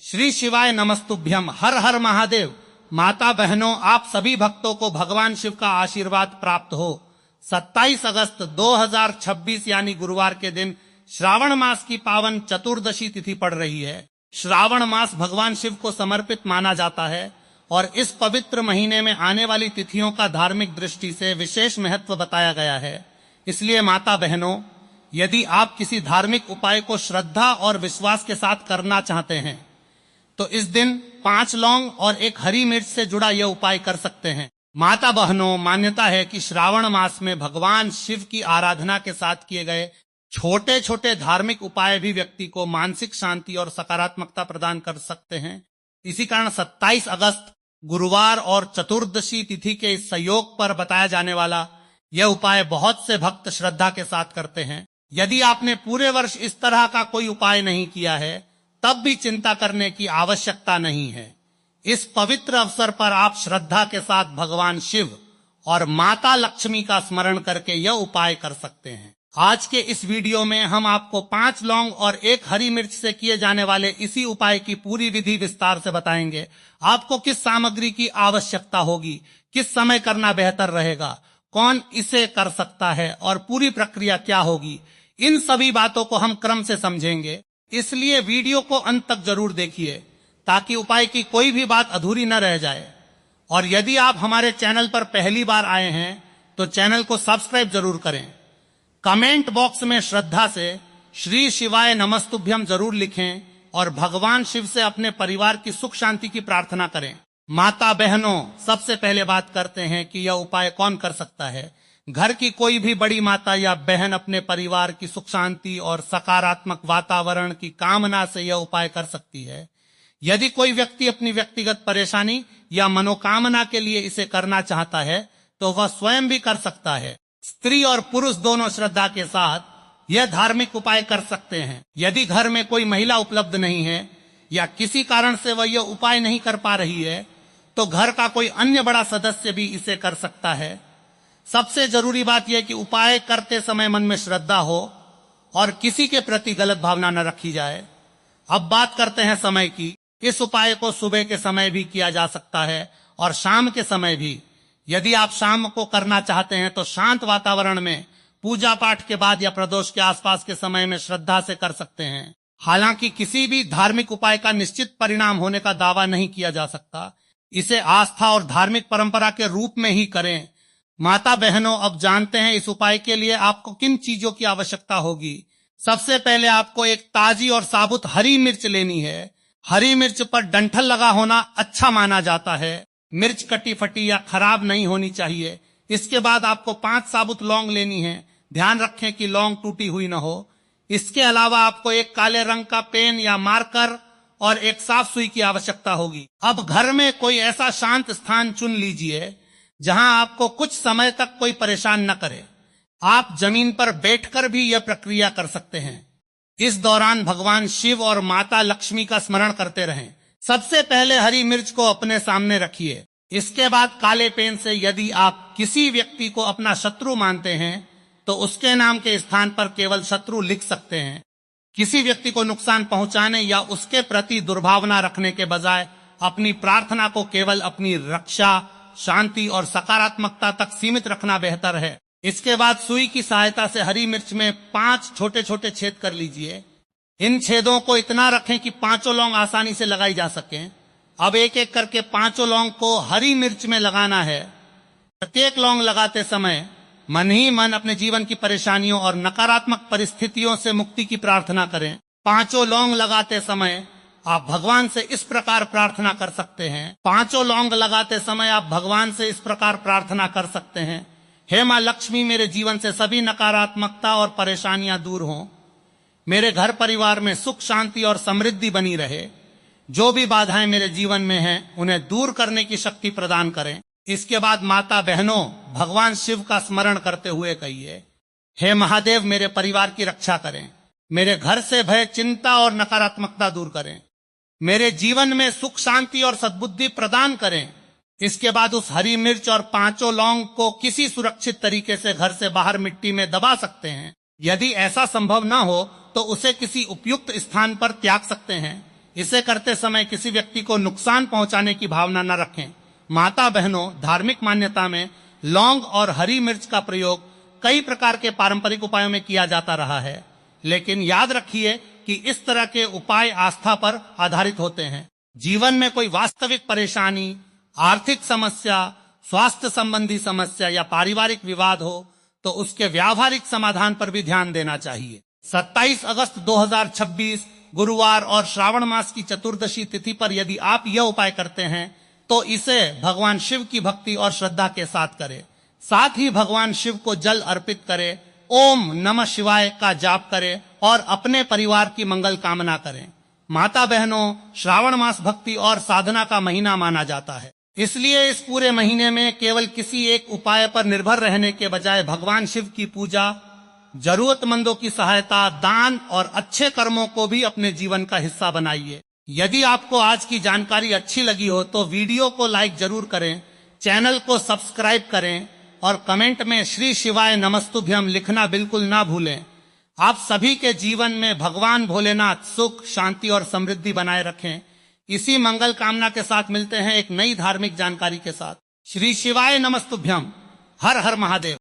श्री शिवाय नमस्तुभ्यम। हर हर महादेव। माता बहनों, आप सभी भक्तों को भगवान शिव का आशीर्वाद प्राप्त हो। 27 अगस्त 2026 यानी गुरुवार के दिन श्रावण मास की पावन चतुर्दशी तिथि पड़ रही है। श्रावण मास भगवान शिव को समर्पित माना जाता है और इस पवित्र महीने में आने वाली तिथियों का धार्मिक दृष्टि से विशेष महत्व बताया गया है। इसलिए माता बहनों, यदि आप किसी धार्मिक उपाय को श्रद्धा और विश्वास के साथ करना चाहते हैं तो इस दिन 5 लौंग और 1 हरी मिर्च से जुड़ा यह उपाय कर सकते हैं। माता बहनों, मान्यता है कि श्रावण मास में भगवान शिव की आराधना के साथ किए गए छोटे छोटे धार्मिक उपाय भी व्यक्ति को मानसिक शांति और सकारात्मकता प्रदान कर सकते हैं। इसी कारण 27 अगस्त गुरुवार और चतुर्दशी तिथि के इस संयोग पर बताया जाने वाला यह उपाय बहुत से भक्त श्रद्धा के साथ करते हैं। यदि आपने पूरे वर्ष इस तरह का कोई उपाय नहीं किया है तब भी चिंता करने की आवश्यकता नहीं है। इस पवित्र अवसर पर आप श्रद्धा के साथ भगवान शिव और माता लक्ष्मी का स्मरण करके यह उपाय कर सकते हैं। आज के इस वीडियो में हम आपको 5 लौंग और 1 हरी मिर्च से किए जाने वाले इसी उपाय की पूरी विधि विस्तार से बताएंगे। आपको किस सामग्री की आवश्यकता होगी, किस समय करना बेहतर रहेगा, कौन इसे कर सकता है और पूरी प्रक्रिया क्या होगी, इन सभी बातों को हम क्रम से समझेंगे। इसलिए वीडियो को अंत तक जरूर देखिए ताकि उपाय की कोई भी बात अधूरी न रह जाए। और यदि आप हमारे चैनल पर पहली बार आए हैं तो चैनल को सब्सक्राइब जरूर करें। कमेंट बॉक्स में श्रद्धा से श्री शिवाय नमस्तुभ्यम जरूर लिखें और भगवान शिव से अपने परिवार की सुख शांति की प्रार्थना करें। माता बहनों, सबसे पहले बात करते हैं कि यह उपाय कौन कर सकता है। घर की कोई भी बड़ी माता या बहन अपने परिवार की सुख शांति और सकारात्मक वातावरण की कामना से यह उपाय कर सकती है। यदि कोई व्यक्ति अपनी व्यक्तिगत परेशानी या मनोकामना के लिए इसे करना चाहता है तो वह स्वयं भी कर सकता है। स्त्री और पुरुष दोनों श्रद्धा के साथ यह धार्मिक उपाय कर सकते हैं। यदि घर में कोई महिला उपलब्ध नहीं है या किसी कारण से वह यह उपाय नहीं कर पा रही है तो घर का कोई अन्य बड़ा सदस्य भी इसे कर सकता है। सबसे जरूरी बात यह कि उपाय करते समय मन में श्रद्धा हो और किसी के प्रति गलत भावना न रखी जाए। अब बात करते हैं समय की। इस उपाय को सुबह के समय भी किया जा सकता है और शाम के समय भी। यदि आप शाम को करना चाहते हैं तो शांत वातावरण में पूजा पाठ के बाद या प्रदोष के आसपास के समय में श्रद्धा से कर सकते हैं। हालांकि किसी भी धार्मिक उपाय का निश्चित परिणाम होने का दावा नहीं किया जा सकता। इसे आस्था और धार्मिक परंपरा के रूप में ही करें। माता बहनों, अब जानते हैं इस उपाय के लिए आपको किन चीजों की आवश्यकता होगी। सबसे पहले आपको एक ताजी और साबुत हरी मिर्च लेनी है। हरी मिर्च पर डंठल लगा होना अच्छा माना जाता है। मिर्च कटी फटी या खराब नहीं होनी चाहिए। इसके बाद आपको 5 साबुत लौंग लेनी है। ध्यान रखें कि लौंग टूटी हुई न हो। इसके अलावा आपको एक काले रंग का पेन या मार्कर और एक साफ सुई की आवश्यकता होगी। अब घर में कोई ऐसा शांत स्थान चुन लीजिए जहां आपको कुछ समय तक कोई परेशान न करे। आप जमीन पर बैठकर भी यह प्रक्रिया कर सकते हैं। इस दौरान भगवान शिव और माता लक्ष्मी का स्मरण करते रहें। सबसे पहले हरी मिर्च को अपने सामने रखिए। इसके बाद काले पेन से यदि आप किसी व्यक्ति को अपना शत्रु मानते हैं तो उसके नाम के स्थान पर केवल शत्रु लिख सकते हैं। किसी व्यक्ति को नुकसान पहुंचाने या उसके प्रति दुर्भावना रखने के बजाय अपनी प्रार्थना को केवल अपनी रक्षा, शांति और सकारात्मकता तक सीमित रखना बेहतर है। इसके बाद सुई की सहायता से हरी मिर्च में 5 छोटे छोटे छेद कर लीजिए। इन छेदों को इतना रखें कि 5 लौंग आसानी से लगाई जा सकें। अब एक एक करके 5 लौंग को हरी मिर्च में लगाना है। प्रत्येक लौंग लगाते समय मन ही मन अपने जीवन की परेशानियों और नकारात्मक परिस्थितियों से मुक्ति की प्रार्थना करें। 5 लौंग लगाते समय आप भगवान से इस प्रकार प्रार्थना कर सकते हैं। 5 लौंग लगाते समय आप भगवान से इस प्रकार प्रार्थना कर सकते हैं, हे मां लक्ष्मी, मेरे जीवन से सभी नकारात्मकता और परेशानियां दूर हों। मेरे घर परिवार में सुख शांति और समृद्धि बनी रहे। जो भी बाधाएं मेरे जीवन में हैं उन्हें दूर करने की शक्ति प्रदान करें। इसके बाद माता बहनों, भगवान शिव का स्मरण करते हुए कहिए, हे महादेव, मेरे परिवार की रक्षा करें। मेरे घर से भय, चिंता और नकारात्मकता दूर करें। मेरे जीवन में सुख शांति और सद्बुद्धि प्रदान करें। इसके बाद उस हरी मिर्च और 5 लौंग को किसी सुरक्षित तरीके से घर से बाहर मिट्टी में दबा सकते हैं। यदि ऐसा संभव न हो तो उसे किसी उपयुक्त स्थान पर त्याग सकते हैं। इसे करते समय किसी व्यक्ति को नुकसान पहुंचाने की भावना न रखें। माता बहनों, धार्मिक मान्यता में लौंग और हरी मिर्च का प्रयोग कई प्रकार के पारंपरिक उपायों में किया जाता रहा है, लेकिन याद रखिए कि इस तरह के उपाय आस्था पर आधारित होते हैं। जीवन में कोई वास्तविक परेशानी, आर्थिक समस्या, स्वास्थ्य संबंधी समस्या या पारिवारिक विवाद हो तो उसके व्यावहारिक समाधान पर भी ध्यान देना चाहिए। 27 अगस्त 2026 गुरुवार और श्रावण मास की चतुर्दशी तिथि पर यदि आप यह उपाय करते हैं तो इसे भगवान शिव की भक्ति और श्रद्धा के साथ करें। साथ ही भगवान शिव को जल अर्पित करें, ओम नमः शिवाय का जाप करें और अपने परिवार की मंगल कामना करें। माता बहनों, श्रावण मास भक्ति और साधना का महीना माना जाता है, इसलिए इस पूरे महीने में केवल किसी एक उपाय पर निर्भर रहने के बजाय भगवान शिव की पूजा, जरूरतमंदों की सहायता, दान और अच्छे कर्मों को भी अपने जीवन का हिस्सा बनाइए। यदि आपको आज की जानकारी अच्छी लगी हो तो वीडियो को लाइक जरूर करें, चैनल को सब्सक्राइब करें और कमेंट में श्री शिवाय नमस्तुभ्यम लिखना बिल्कुल ना भूलें। आप सभी के जीवन में भगवान भोलेनाथ सुख, शांति और समृद्धि बनाए रखें। इसी मंगल कामना के साथ मिलते हैं एक नई धार्मिक जानकारी के साथ। श्री शिवाय नमस्तुभ्यम। हर हर महादेव।